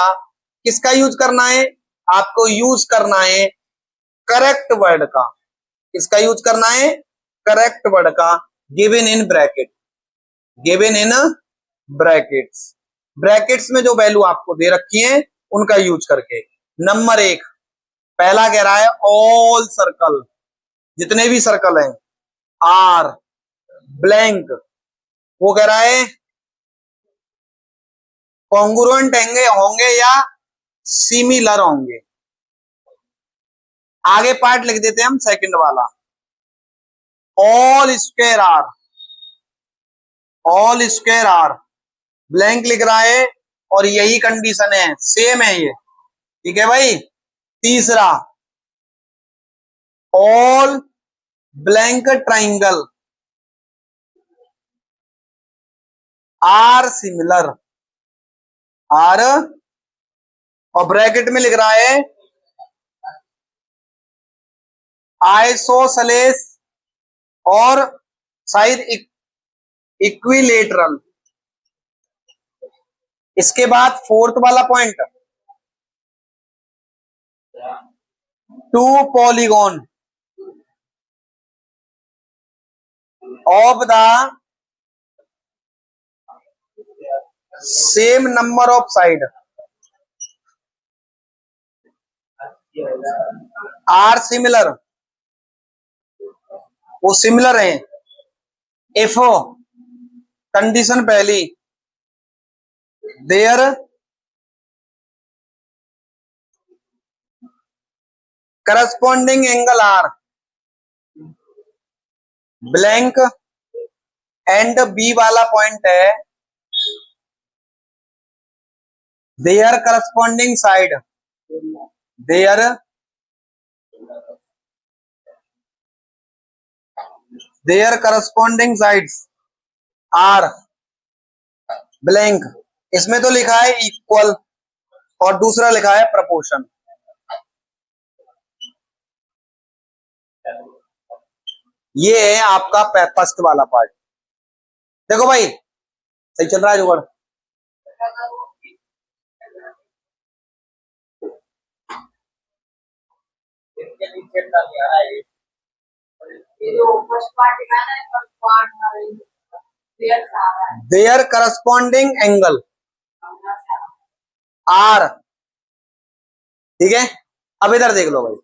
किसका यूज करना है, आपको यूज करना है करेक्ट वर्ड का। किसका यूज करना है, करेक्ट वर्ड का, given in bracket, given in brackets. Brackets में जो वैल्यू आपको दे रखी है उनका यूज करके। नंबर 1, पहला कह रहा है ऑल सर्कल, जितने भी सर्कल हैं आर ब्लैंक, वो कह रहा है कॉन्ग्रुएंट होंगे या सिमिलर होंगे। आगे पार्ट लिख देते हैं हम, सेकंड वाला, all square are, all square are blank लिख रहा है, और यही कंडीशन है, सेम है ये, ठीक है भाई। तीसरा, all blank triangle are similar, are और ब्रैकेट में लिख रहा है आइसोसेलेस और साइड इक्विलेटरल। इसके बाद फोर्थ वाला point, two polygon of the same number of side are similar, वो सिमिलर है। इफ कंडीशन पहली, their corresponding angle are blank and B वाला पॉइंट है their corresponding side, their corresponding sides are blank. इसमें तो लिखा है इक्वल और दूसरा लिखा है प्रपोर्शन। ये है आपका फर्स्ट वाला पार्ट। देखो भाई सही चल रहा है जुगाड़। देयर करस्पॉन्डिंग एंगल आर, ठीक है। अब इधर देख लो भाई,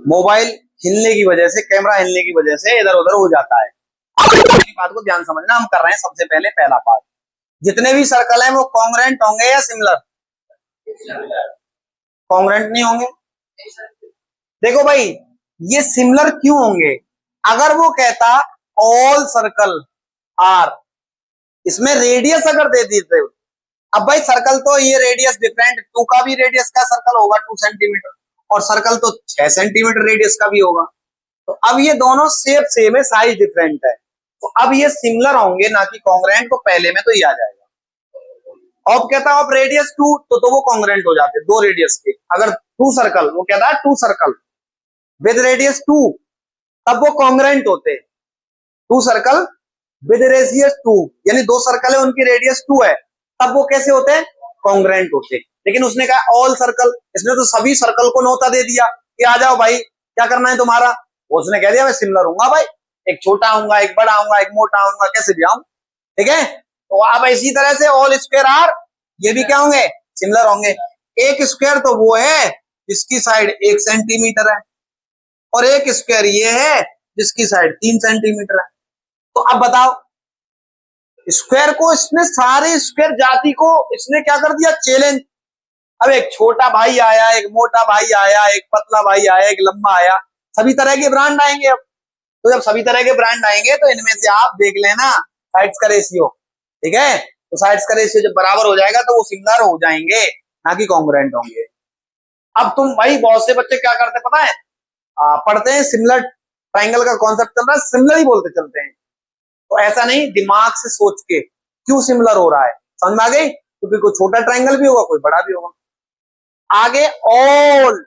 मोबाइल हिलने की वजह से, कैमरा हिलने की वजह से इधर उधर हो जाता है। बात को ध्यान समझना, हम कर रहे हैं सबसे पहले पहला पार्ट। जितने भी सर्कल हैं वो कॉन्ग्रेंट होंगे या सिमिलर? कॉन्ग्रेंट नहीं होंगे। देखो भाई ये सिमिलर क्यों होंगे? अगर वो कहता ऑल सर्कल आर, इसमें रेडियस अगर दे देते, अब भाई सर्कल तो ये रेडियस डिफरेंट, टू का भी रेडियस का सर्कल होगा 2 सेंटीमीटर और सर्कल तो 6 सेंटीमीटर रेडियस का भी होगा। तो अब ये दोनों शेप सेम है, साइज डिफरेंट है, तो अब ये सिमिलर होंगे ना कि कॉन्ग्रेंट। तो पहले में तो ये आ जाएगा। अब कहता है अब रेडियस 2, तो वो कॉन्ग्रेंट हो जाते 2 रेडियस के। अगर 2 सर्कल, वो कहता है 2 सर्कल विद रेडियस 2, तब वो कॉन्ग्रेंट होते। 2 सर्कल विद रेडियस 2, यानी 2 सर्कल है उनकी रेडियस 2 है, तब वो कैसे होते हैं? कॉन्ग्रेंट होते। लेकिन उसने कहा ऑल सर्कल, इसने तो सभी सर्कल को नोता दे दिया कि आ जाओ भाई क्या करना है तुम्हारा। उसने कह दिया मैं सिमिलर हूंगा भाई, एक छोटा आऊंगा, एक बड़ा आऊंगा, एक मोटा आऊंगा, कैसे भी आऊं, ठीक है। तो अब इसी तरह से ऑल स्क्वायर आर, ये भी क्या होंगे? सिमिलर होंगे। एक स्क्वायर तो वो है जिसकी साइड 1 सेंटीमीटर है, और एक स्क्वायर ये है जिसकी साइड 3 सेंटीमीटर है। तो अब बताओ, स्क्वायर को इसने, सारे स्क्वायर जाति को इसने क्या कर दिया? चैलेंज। अब एक छोटा भाई आया, एक मोटा भाई आया, एक पतला भाई आया, एक लंबा आया, सभी तरह के ब्रांड आएंगे। अब तो जब सभी तरह के ब्रांड आएंगे तो इनमें से आप देख लेना साइड्स का रेशियो, ठीक है। तो साइड्स का रेशियो जब बराबर हो जाएगा तो वो सिमिलर हो जाएंगे, ना कि कॉन्ग्रुएंट होंगे। अब तुम भाई, बहुत से बच्चे क्या करते पता है, पढ़ते हैं सिमिलर ट्राइंगल का कॉन्सेप्ट चल रहा है, सिमिलर ही बोलते चलते हैं। तो ऐसा नहीं, दिमाग से सोच के क्यों सिमिलर हो रहा है, समझ में आ गई? क्योंकि कोई छोटा ट्राइंगल भी होगा, कोई बड़ा भी होगा। आगे all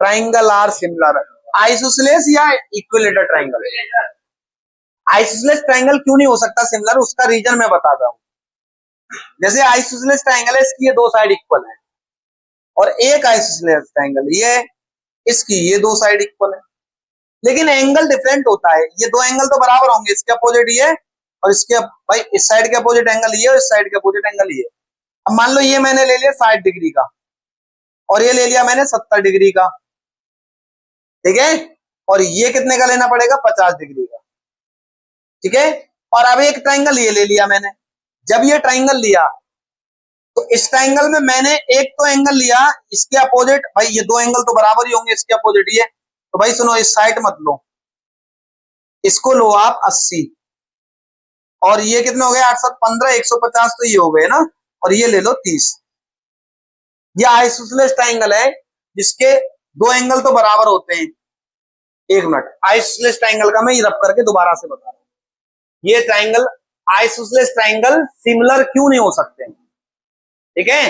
triangle are similar, isosceles या इक्विलेटरल ट्राइंगल। आइसोसेलेस ट्राइंगल क्यों नहीं हो सकता सिमिलर, उसका रीजन मैं बताता हूं। जैसे आइसोसेलेस ट्राइंगल है, इसकी ये 2 साइड इक्वल है, और एक आइसोसेलेस ट्राइंगल ये, इसकी ये 2 साइड इक्वल है, लेकिन एंगल डिफरेंट होता है। ये 2 एंगल तो बराबर होंगे, इसके अपोजिट ये और इसके, भाई इस साइड के अपोजिट एंगल ये और इस साइड के अपोजिट एंगल ये। अब मान लो ये मैंने ले लिया 60 डिग्री का और ये ले लिया मैंने 70 डिग्री का, ठीक है। और ये कितने का लेना पड़ेगा? 50 डिग्री का, ठीक है। और अब एक ट्राइंगल ये ले लिया मैंने। जब ये ट्राइंगल लिया तो इस ट्राइंगल में मैंने एक तो एंगल लिया, इसके अपोजिट, भाई ये दो एंगल तो बराबर ही होंगे, इसके अपोजिट ये, तो भाई सुनो, इस साइड मत लो, इसको लो आप 80, और ये कितने हो गए 8 7 15 150, तो ये हो गए ना, और ये ले लो 30। ये आइसोसेलेस ट्राइंगल है जिसके दो एंगल तो बराबर होते हैं। एक मिनट, आइसोसेलेस ट्राइंगल का मैं रब करके दोबारा से बता रहा हूं। ये ट्राइंगल, आइसोसेलेस ट्राइंगल सिमिलर क्यों नहीं हो सकते? ठीक है,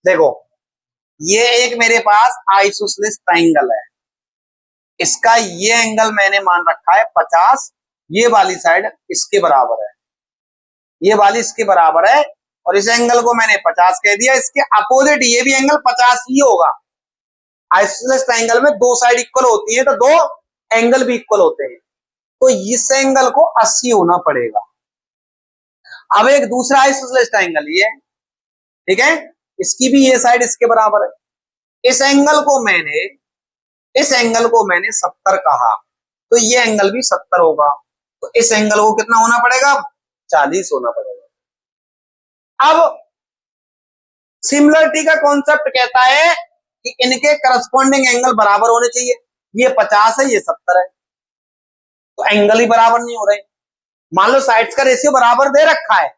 देखो, ये एक मेरे पास आइसोसेलेस ट्राइंगल है, इसका ये एंगल मैंने मान रखा है 50, ये वाली साइड इसके बराबर है, ये वाली इसके बराबर है, और इस एंगल को मैंने 50 कह दिया, इसके अपोजिट ये भी एंगल 50 ही होगा। आइसोसेलेस ट्राइंगल में दो साइड इक्वल होती है तो दो एंगल भी इक्वल होते हैं, तो इस एंगल को 80 होना पड़ेगा। अब एक दूसरा आइसोसेलेस ट्राइंगल ये, ठीक है, इसकी भी ये साइड इसके बराबर है, इस एंगल को मैंने 70 कहा, तो ये एंगल भी 70 होगा, तो इस एंगल को कितना होना पड़ेगा? 40 होना पड़ेगा। अब सिमिलरिटी का कॉन्सेप्ट कहता है कि इनके करस्पॉन्डिंग एंगल बराबर होने चाहिए, ये 50 है, ये 70 है, तो एंगल ही बराबर नहीं हो रहे। मान लो साइड्स का रेशियो बराबर दे रखा है,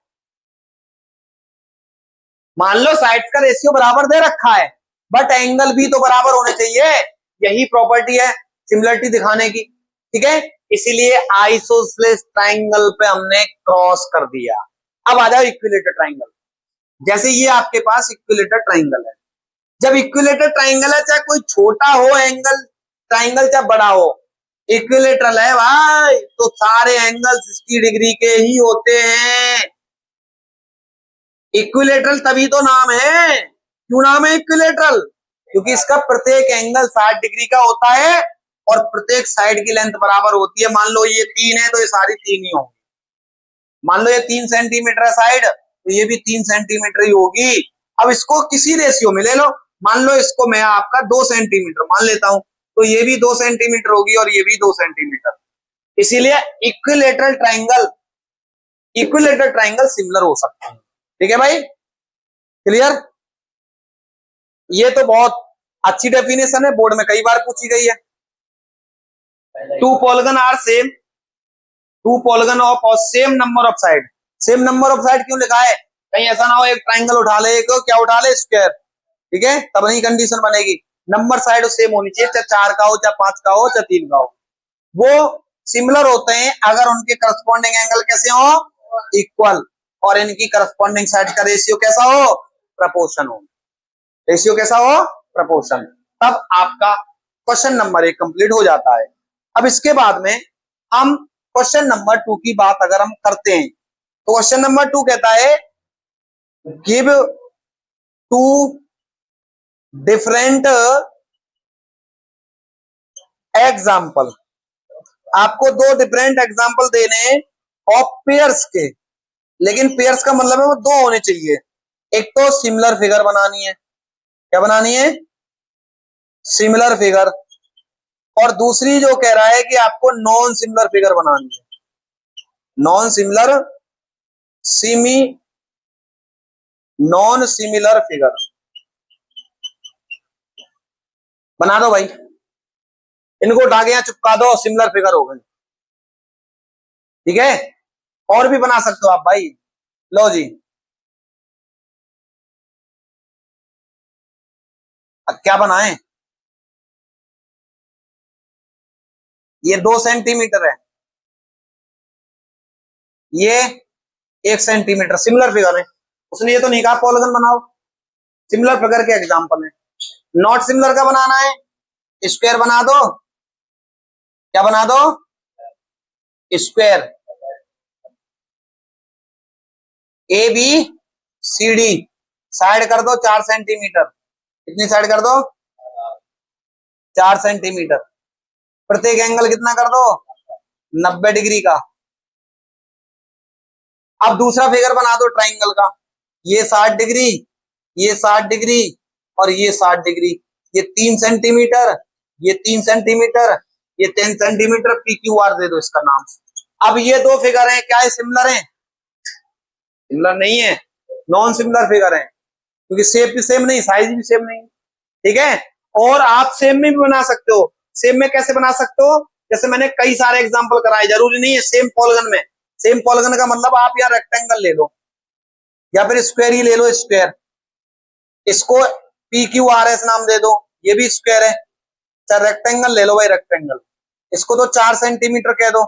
मान लो साइड्स का रेशियो बराबर दे रखा है, बट एंगल भी तो बराबर होने चाहिए, यही प्रॉपर्टी है सिमिलरिटी दिखाने की, ठीक है, इसीलिए आइसोसेलेस ट्राइंगल पे हमने क्रॉस कर दिया। अब आ जाओ इक्विलेटर ट्राइंगल। जैसे ये आपके पास इक्विलेटर ट्राइंगल है, जब इक्विलेटर ट्राइंगल है, चाहे कोई छोटा हो एंगल ट्राइंगल चाहे बड़ा हो, इक्विलेटरल है भाई, तो सारे एंगल 60 डिग्री के ही होते हैं। इक्विलेटरल तभी तो नाम है, क्यों नाम है इक्विलेटरल? क्योंकि इसका प्रत्येक एंगल 60 डिग्री का होता है और प्रत्येक साइड की लेंथ बराबर होती है। मान लो ये 3 है तो ये सारी 3 ही होंगी, मान लो ये 3 सेंटीमीटर है साइड, तो ये भी 3 सेंटीमीटर ही होगी। अब इसको किसी रेशियो में ले लो, मान लो इसको मैं आपका 2 सेंटीमीटर मान लेता हूं, तो ये भी 2 सेंटीमीटर होगी और ये भी 2 सेंटीमीटर, इसीलिए इक्विलेटरल ट्राइंगल सिमिलर हो सकते हैं। ठीक है भाई, क्लियर? ये तो बहुत अच्छी डेफिनेशन है, बोर्ड में कई बार पूछी गई है। Two polygon are same, two polygon of same number of side, same number of side क्यों लिखा है? कहीं ऐसा ना हो एक ट्राइंगल उठा ले, एक क्या उठा ले, स्क्वायर, ठीक है, तब नहीं कंडीशन बनेगी। नंबर साइड सेम होनी चाहिए, चाहे 4 का हो, चाहे 5 का हो, चाहे 3 का हो, वो सिमिलर होते हैं अगर उनके करस्पॉन्डिंग एंगल कैसे हो, इक्वल, और इनकी करस्पॉन्डिंग साइड का रेशियो कैसा हो, प्रपोर्शन हो, रेशियो कैसा हो, प्रपोर्शन, तब आपका क्वेश्चन नंबर 1 कंप्लीट हो जाता है। अब इसके बाद में हम क्वेश्चन नंबर 2 की बात अगर हम करते हैं, तो क्वेश्चन नंबर 2 कहता है गिव 2 डिफरेंट एग्जाम्पल, आपको 2 डिफरेंट एग्जाम्पल देने ऑफ पेयर्स के, लेकिन पेयर्स का मतलब है वो 2 होने चाहिए। एक तो सिमिलर फिगर बनानी है, क्या बनानी है, सिमिलर फिगर, और दूसरी जो कह रहा है कि आपको नॉन सिमिलर फिगर बनानी है, नॉन सिमिलर फिगर बना दो भाई, इनको उठा के यहां चिपका दो, सिमिलर फिगर हो गई, ठीक है, और भी बना सकते हो आप भाई, लो जी, अब क्या बनाएं, ये 2 सेंटीमीटर है, ये 1 सेंटीमीटर, सिमिलर फिगर है, उसने ये तो नहीं कहा पॉलीगन बनाओ, सिमिलर फिगर के एग्जांपल है। नॉट सिमिलर का बनाना है, स्क्वायर बना दो, क्या बना दो, square, A B C D, side कर दो 4 सेंटीमीटर, कितनी साइड कर दो, 4 सेंटीमीटर, प्रत्येक एंगल कितना कर दो, 90 डिग्री का। अब दूसरा फिगर बना दो ट्राइंगल का, ये 60 डिग्री, ये 60 डिग्री, और ये 60 डिग्री, ये 3 सेंटीमीटर, ये 3 सेंटीमीटर, ये 10 सेंटीमीटर, पी क्यू आर दे दो इसका नाम। अब ये 2 फिगर हैं, क्या है, सिमिलर हैं, सिमिलर नहीं है, नॉन सिमिलर फिगर हैं, क्योंकि शेप भी सेम नहीं, साइज भी सेम नहीं, ठीक है। और आप सेम में भी बना सकते हो। सेम में कैसे बना सकते हो? जैसे मैंने कई सारे एग्जांपल कराए, जरूरी नहीं है सेम पॉलीगन में। सेम पॉलीगन का मतलब आप यहाँ रेक्टेंगल ले लो या फिर स्क्वायर ही ले लो, स्क्वायर। इसको पी क्यू आर एस नाम दे दो, ये भी स्क्वायर है। चाहे रेक्टेंगल ले लो भाई, रेक्टेंगल। इसको तो 4 सेंटीमीटर कह दो,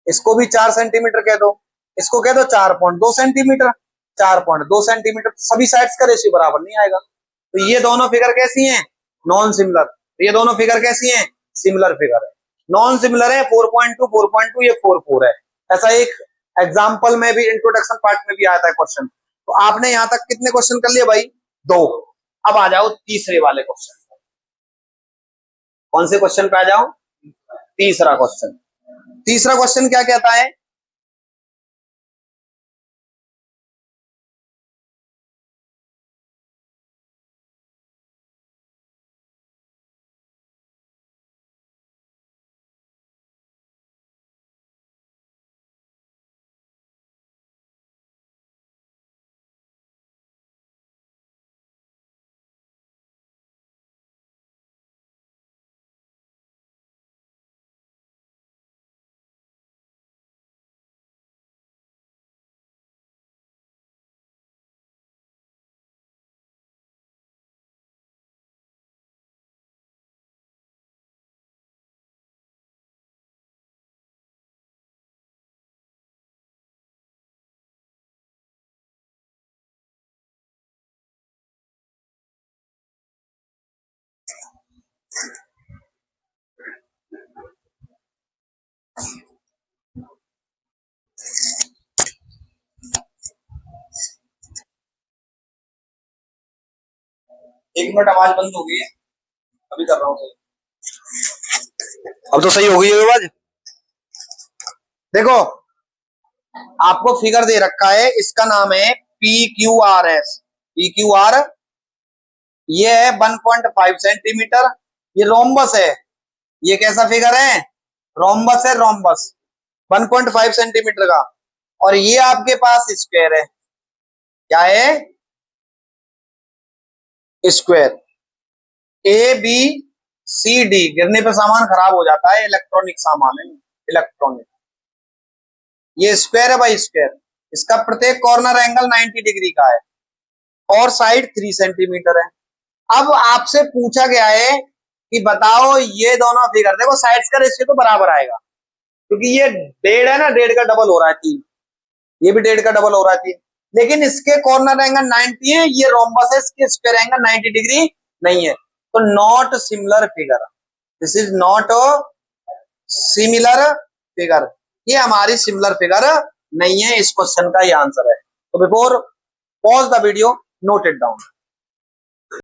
इसको भी 4 सेंटीमीटर कह दो, इसको कह दो 4.2 सेंटीमीटर। 4.2 सेंटीमीटर, सभी साइड्स का रेशियो बराबर नहीं आएगा। तो ये दोनों फिगर कैसी हैं? Non similar. ये दोनों फिगर कैसी हैं? सिमिलर फिगर है। नॉन सिमिलर है 4.2 4.2, ये 4 है। ऐसा एक एग्जाम्पल में भी, इंट्रोडक्शन पार्ट में भी आता है क्वेश्चन। तो आपने यहां तक कितने क्वेश्चन कर लिए भाई? 2। अब आ जाओ तीसरे वाले क्वेश्चन। कौन से क्वेश्चन पे आ जाओ? तीसरा क्वेश्चन। तीसरा क्वेश्चन क्या कहता है? एक मिनट, आवाज बंद हो गई है, अभी कर रहा हूँ। अब तो सही हो गई है आवाज। देखो, आपको फिगर दे रखा है, इसका नाम है P Q R S. P Q are, ये है 1.5 सेंटीमीटर। ये रोम्बस है। ये कैसा फिगर है? रोम्बस है, रोम्बस। 1.5 सेंटीमीटर का। और ये आपके पास स्क्वायर है। क्या है? Square. A B C D, गिरने पे सामान खराब हो जाता है, इलेक्ट्रॉनिक सामान है, इलेक्ट्रॉनिक। ये स्क्वायर है भाई, स्क्वायर। इसका प्रत्येक कॉर्नर एंगल 90 डिग्री का है और साइड 3 सेंटीमीटर है। अब आपसे पूछा गया है कि बताओ ये दोनों फिगर, देखो साइड्स का रेशियो तो बराबर आएगा, क्योंकि ये 1.5 है ना, 1.5 का डबल हो रहा है 3, ये भी 1.5 का डबल हो रहा है 3। लेकिन इसके कॉर्नर एंगल 90 है, ये रोम्बस है, इसके स्क्वायर एंगल 90 डिग्री नहीं है। तो not similar figure, this is not similar figure. ये हमारी सिमिलर फिगर नहीं है। इस क्वेश्चन का ये आंसर है। तो before pause the video, note it down.